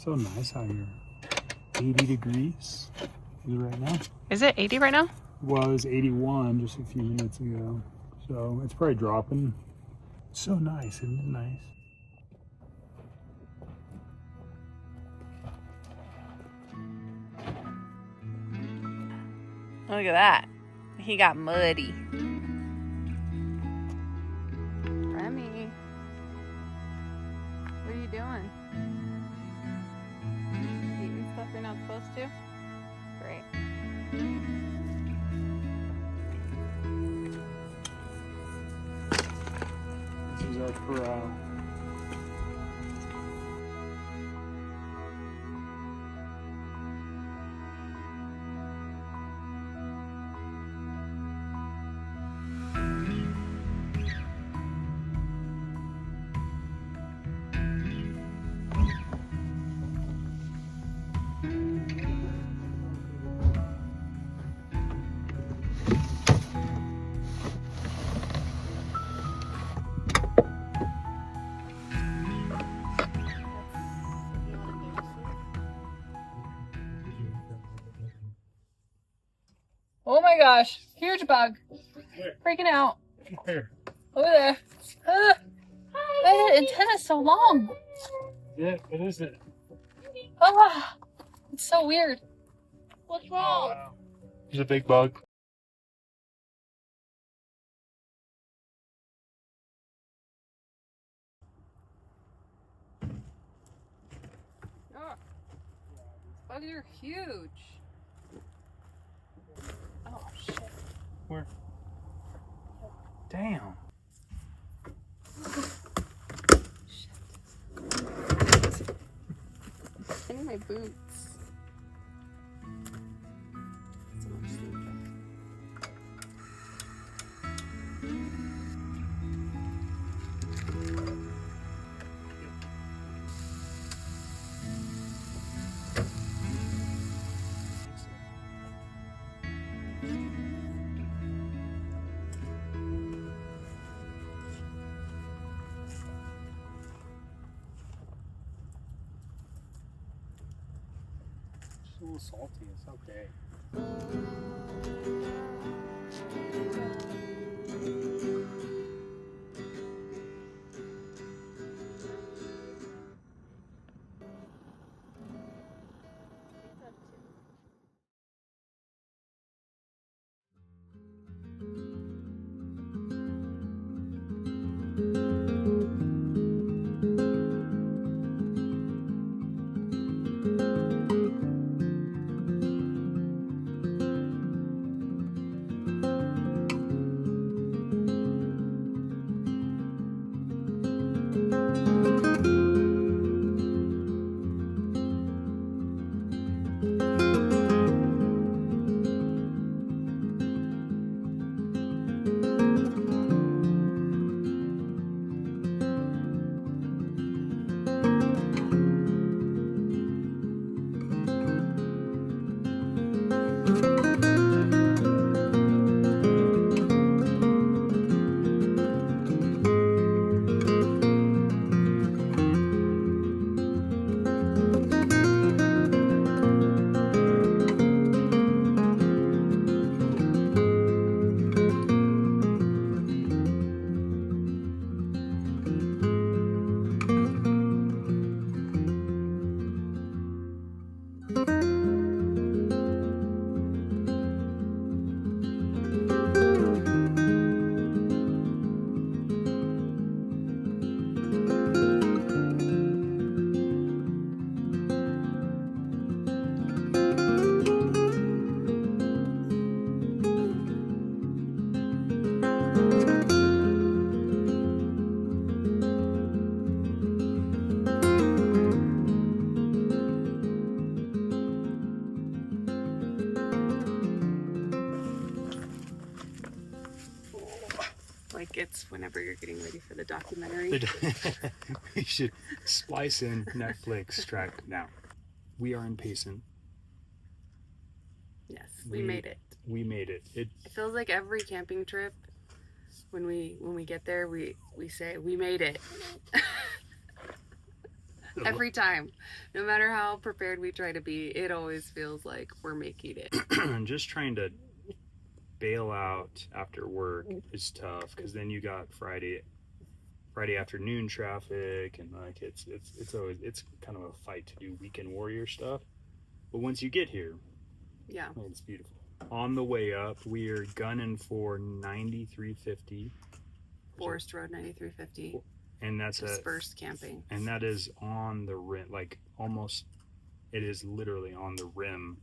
So nice out here. 80 degrees right now. Is it 80 right now? Well, it was 81 just a few minutes ago. So it's probably dropping. So nice, isn't it nice? Look at that. He got muddy. Remy, what are you doing? Eating stuff you're not supposed to? Great. This is our corral. Oh my gosh, huge bug. Where? Freaking out. Here. Over there. Ah, that antenna's so long. Yeah, what is it? Ah, it's so weird. What's wrong? Wow. There's a big bug. Oh, bugs are huge. Oh shit. Where? Damn. I need my boots. So much sleeping. It's a little salty, it's okay. Like it's whenever you're getting ready for the documentary. We should splice in Netflix track now. We are in Payson. Yes, we made it. We made it. It feels like every camping trip, when we get there, we say we made it. Every time. No matter how prepared we try to be, it always feels like we're making it. Just trying to bail out after work is tough because then you got Friday afternoon traffic, and like it's always kind of a fight to do weekend warrior stuff. But once you get here, yeah, it's beautiful. On the way up, we are gunning for 9350 Forest Road 9350, and that's dispersed camping, and that is on the rim, like almost, it is literally on the rim.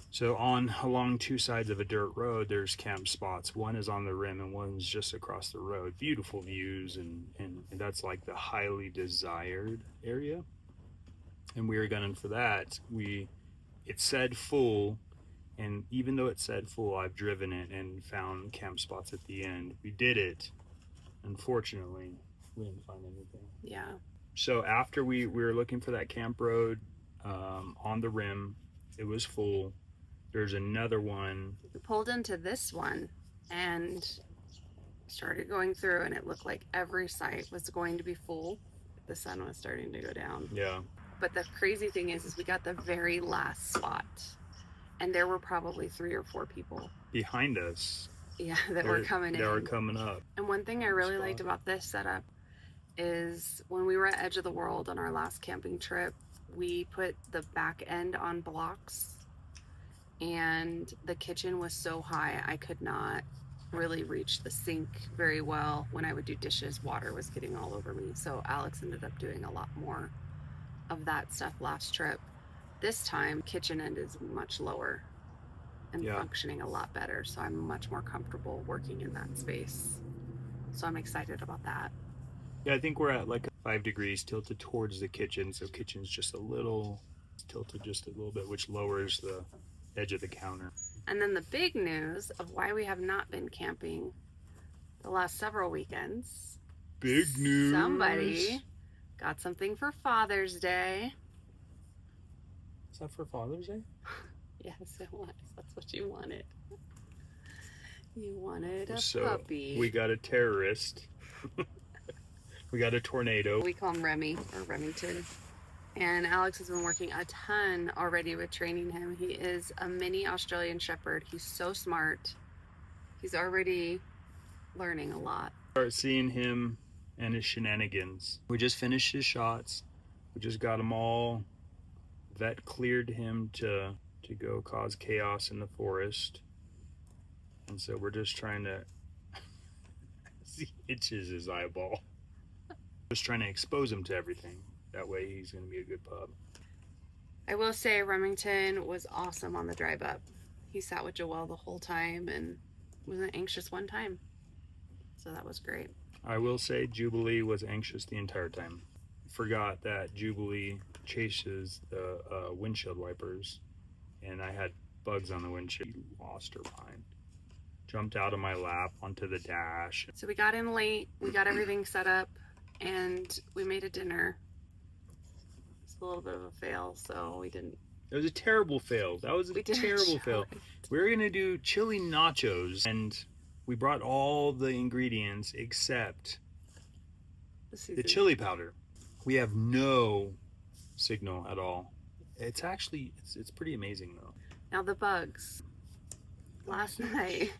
So along two sides of a dirt road, there's camp spots. One is on the rim and one's just across the road. Beautiful views, and that's like the highly desired area. And we were gunning for that. It said full, and even though it said full, I've driven it and found camp spots at the end. We did it. Unfortunately, we didn't find anything. Yeah. So after we were looking for that camp road on the rim, it was full. There's another one. We pulled into this one and started going through, and it looked like every site was going to be full. The sun was starting to go down. Yeah. But the crazy thing is we got the very last spot, and there were probably 3 or 4 people behind us. Yeah, that were coming in. They were coming up. And one thing I really liked about this setup is when we were at Edge of the World on our last camping trip, we put the back end on blocks, and the kitchen was so high I could not really reach the sink very well. When I would do dishes, water was getting all over me. So Alex ended up doing a lot more of that stuff last trip. This time, kitchen end is much lower and functioning a lot better. So I'm much more comfortable working in that space. So I'm excited about that. Yeah, I think we're at like 5 degrees tilted towards the kitchen. So kitchen's just a little tilted just a little bit, which lowers the edge of the counter. And then the big news of why we have not been camping the last several weekends. Big news. Somebody got something for Father's Day. Is that for Father's Day? Yes, it was. That's what you wanted. You wanted a So puppy. we got a terrorist. We got a tornado. We call him Remy, or Remington. And Alex has been working a ton already with training him. He is a mini Australian Shepherd. He's so smart. He's already learning a lot. Start seeing him and his shenanigans. We just finished his shots. We just got him all. Vet cleared him to go cause chaos in the forest. And so we're just trying to... He itches his eyeball. Just trying to expose him to everything. That way he's going to be a good pup. I will say Remington was awesome on the drive up. He sat with Joelle the whole time and wasn't anxious one time. So that was great. I will say Jubilee was anxious the entire time. Forgot that Jubilee chases the windshield wipers, and I had bugs on the windshield. Lost her mind. Jumped out of my lap onto the dash. So we got in late, we got everything set up, and we made a dinner. It's a little bit of a fail, so we didn't. It was a terrible fail. That was a terrible fail. We were gonna do chili nachos, and we brought all the ingredients except the chili powder. We have no signal at all. It's actually, it's pretty amazing though. Now the bugs. Last night,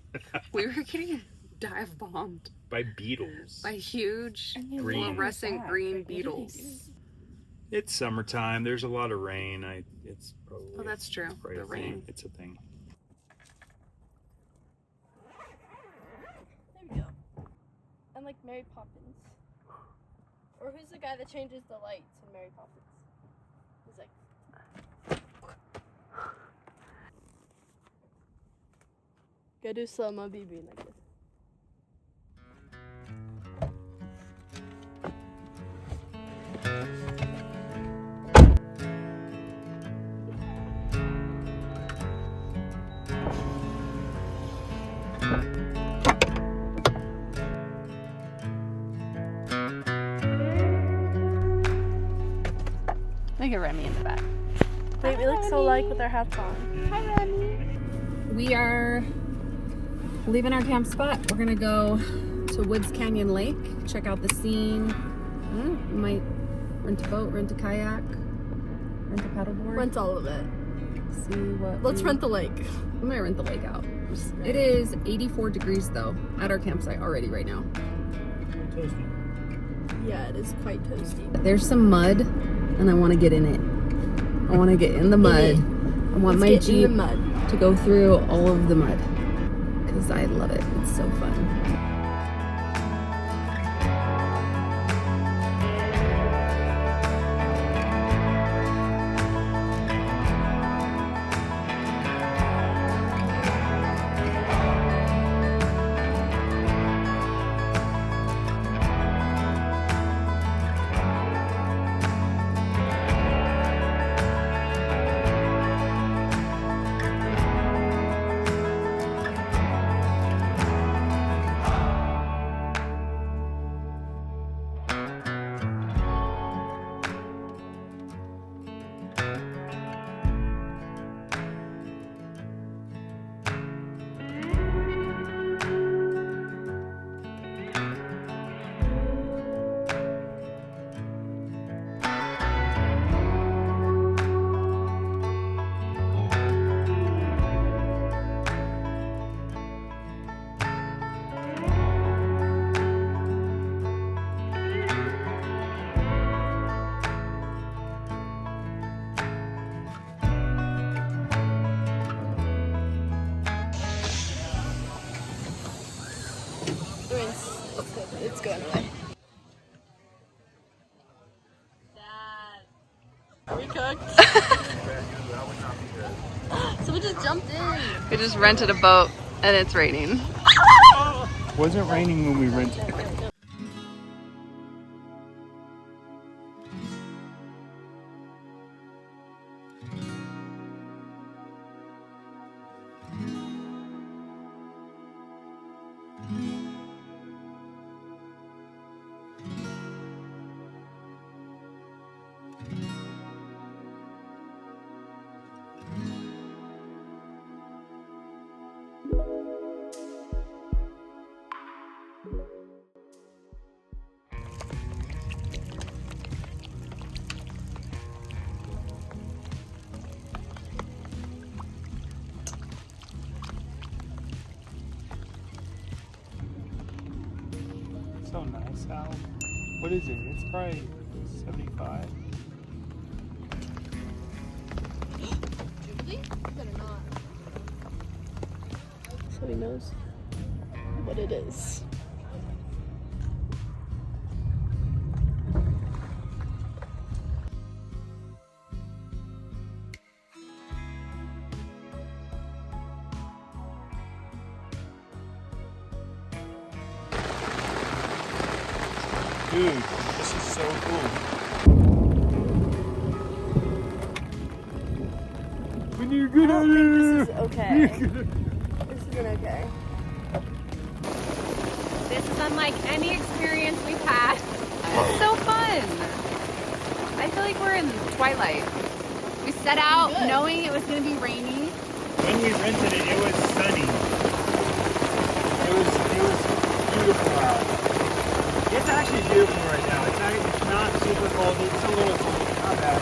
we were getting dive bombed by beetles. By huge fluorescent green beetles. It's summertime. There's a lot of rain. It's probably. Oh, that's true. The rain. It's a thing. There we go. And like Mary Poppins. Or who's the guy that changes the lights in Mary Poppins? He's like. Go do slow-mo BB like this. Look at Remy in the back. Wait, we look so alike with our hats on. Hi, Remy. We are leaving our camp spot. We're gonna go to Woods Canyon Lake, check out the scene. We might Rent a boat, rent a kayak, rent a paddleboard. Rent all of it. See what. Let's rent the lake. We might rent the lake out. It is 84 degrees though at our campsite already right now. Toasty. Yeah, it is quite toasty. There's some mud, and I want to get in it. I want to get in the mud. I want my Jeep to go through all of the mud because I love it. It's so fun. It's going away. Are we cooked? So we just jumped in. We just rented a boat and it's raining. Wasn't raining when we rented it. So nice out. What is it? It's probably 75. Julie? Better not. So he knows what it is. Dude, this is so cool. When you get out of This is here. okay. This isn't okay. This is unlike any experience we've had. It's so fun. I feel like we're in Twilight. We set out knowing it was going to be rainy. When we rented it, it was sunny. It was beautiful out. It's actually beautiful right now. It's not super cold. It's a little cold. Not bad.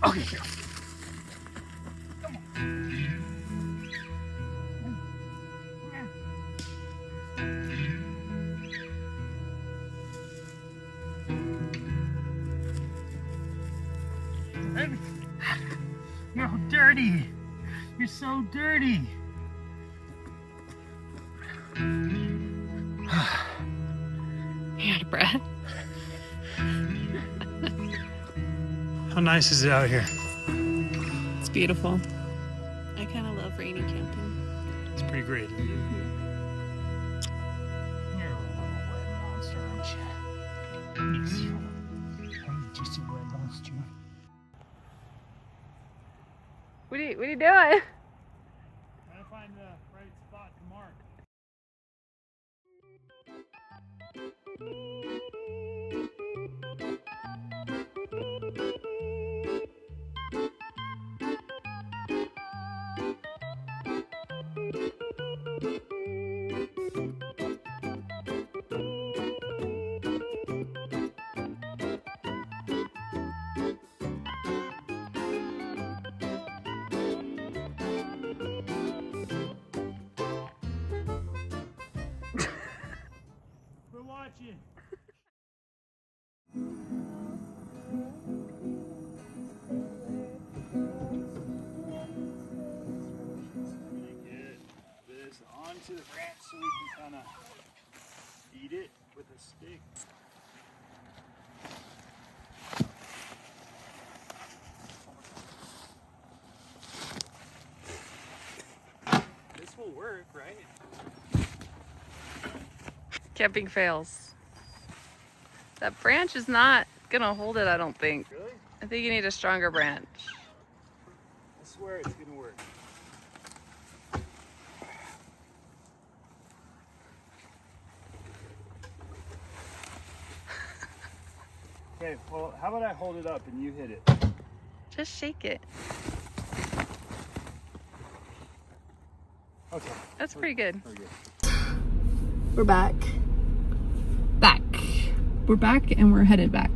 Okay, go. You're dirty. You're so dirty. You out of breath? How nice is it out here? It's beautiful. I kind of love rainy camping. It's pretty great, isn't it? You're a little wet monster, aren't you? Yes, you are. I'm just a wet monster. What are you doing? Trying to find the right spot to mark. We're watching. Get this onto the branch so we can kind of eat it with a stick. This will work, right? Camping fails. That branch is not gonna hold it, I don't think. Really? I think you need a stronger branch. I swear it's gonna work. Okay, well, how about I hold it up and you hit it? Just shake it. Okay. That's pretty good. Very good. We're back. We're back and we're headed back.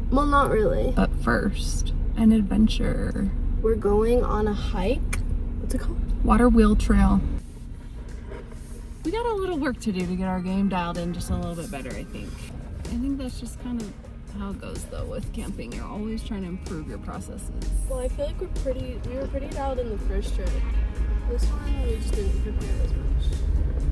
Well, not really. But first, an adventure. We're going on a hike. What's it called? Water Wheel Trail. We got a little work to do to get our game dialed in just a little bit better, I think. I think that's just kind of how it goes though with camping. You're always trying to improve your processes. Well, I feel like we were pretty dialed in the first trip. This one, we just didn't prepare as much.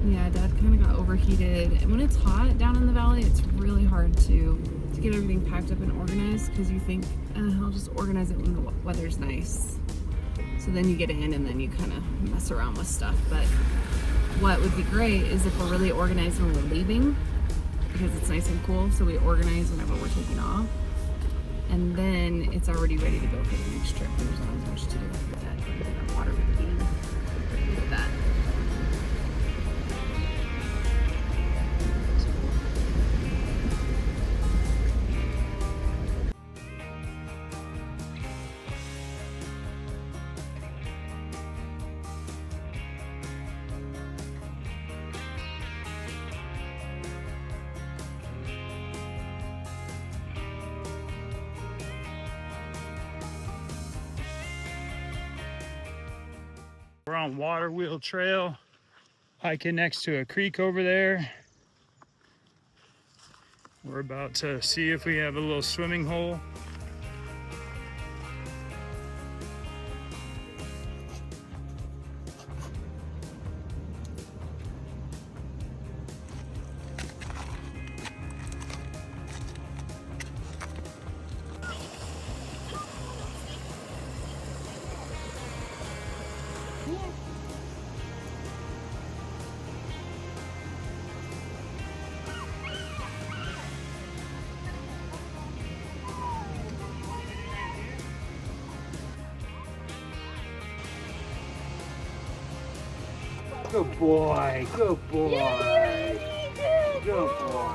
Yeah, Dad kind of got overheated. And when it's hot down in the valley, it's really hard to get everything packed up and organized because you think, I'll just organize it when the weather's nice. So then you get in and then you kind of mess around with stuff. But what would be great is if we're really organized when we're leaving because it's nice and cool. So we organize whenever we're taking off. And then it's already ready to go for the next trip. There's not as much to do after that. And then our water routine. Look at that. We're on Water Wheel Trail, hiking next to a creek over there. We're about to see if we have a little swimming hole. Good boy, good boy, good boy.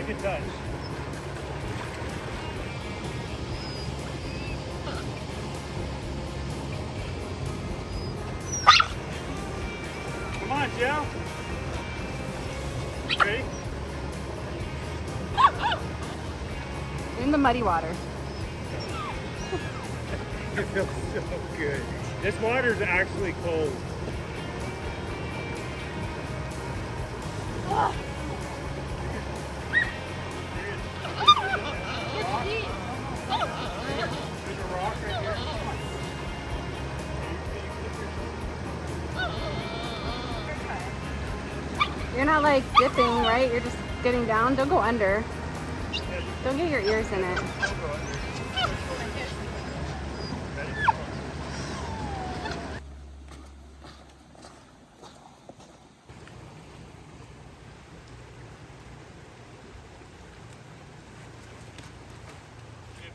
can touch. Come on, Joe. Ready? In the muddy water. It feels so good. This water's actually cold. You're not like dipping, right? You're just getting down. Don't go under. Don't get your ears in it.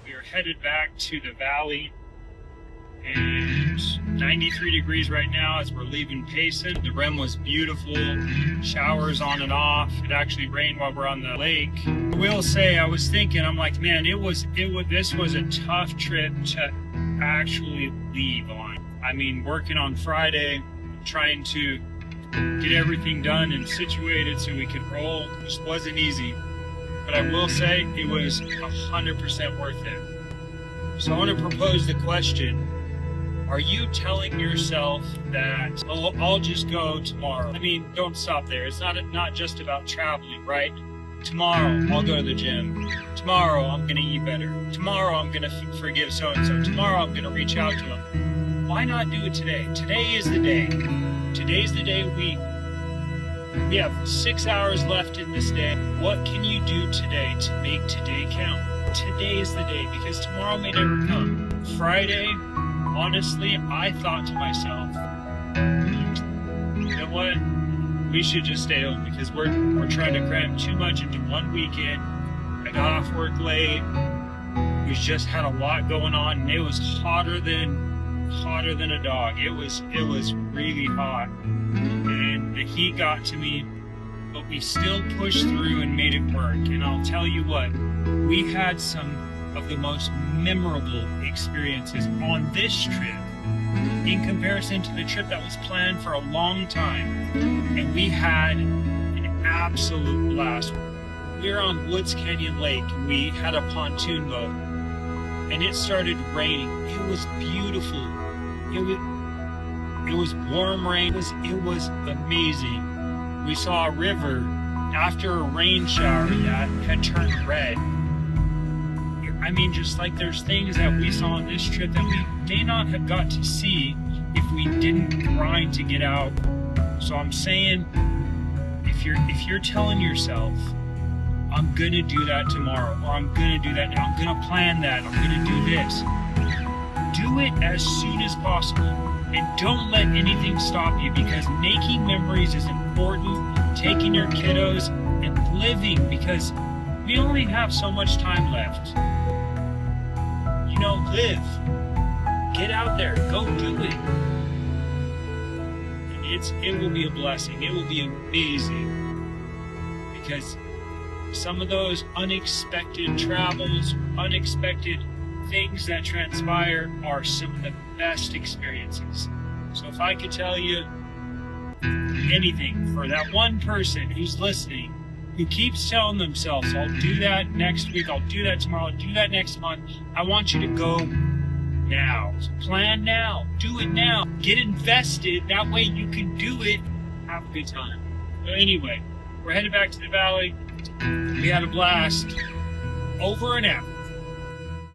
We are headed back to the valley, and 93 degrees right now as we're leaving Payson. The rim was beautiful, showers on and off. It actually rained while we're on the lake. I will say, I was thinking, I'm like, man, this was a tough trip to actually leave on. I mean, working on Friday, trying to get everything done and situated so we could roll, just wasn't easy. But I will say it was 100% worth it. So I want to propose the question: are you telling yourself that, oh, I'll just go tomorrow? I mean, don't stop there. It's not just about traveling, right? Tomorrow I'll go to the gym. Tomorrow I'm going to eat better. Tomorrow I'm going to forgive so-and-so. Tomorrow I'm going to reach out to them. Why not do it today? Today is the day. Today's the day. We have 6 hours left in this day. What can you do today to make today count? Today is the day, because tomorrow may never come. Friday, honestly, I thought to myself, you know what? We should just stay home because we're trying to cram too much into one weekend. I got off work late. We just had a lot going on, and it was hotter than a dog. It was really hot, and the heat got to me, but we still pushed through and made it work. And I'll tell you what, we had some of the most memorable experiences on this trip in comparison to the trip that was planned for a long time. And we had an absolute blast. We were on Woods Canyon Lake, and we had a pontoon boat, and it started raining. It was beautiful. It was warm rain. It was amazing. We saw a river after a rain shower that had turned red. I mean, just like there's things that we saw on this trip that we may not have got to see if we didn't grind to get out. So I'm saying, if you're telling yourself, I'm gonna do that tomorrow, or I'm gonna do that now, I'm gonna plan that, I'm gonna do this, do it as soon as possible. And don't let anything stop you, because making memories is important. Taking your kiddos and living, because we only have so much time left. You know, live. Get out there. Go do it. And it will be a blessing. It will be amazing. Because some of those unexpected travels, unexpected things that transpire are some of the best experiences. So if I could tell you anything for that one person who's listening, who keeps telling themselves, I'll do that next week, I'll do that tomorrow, I'll do that next month, I want you to go now. So plan now. Do it now. Get invested. That way you can do it. Have a good time. So anyway, we're headed back to the valley. We had a blast. Over and out.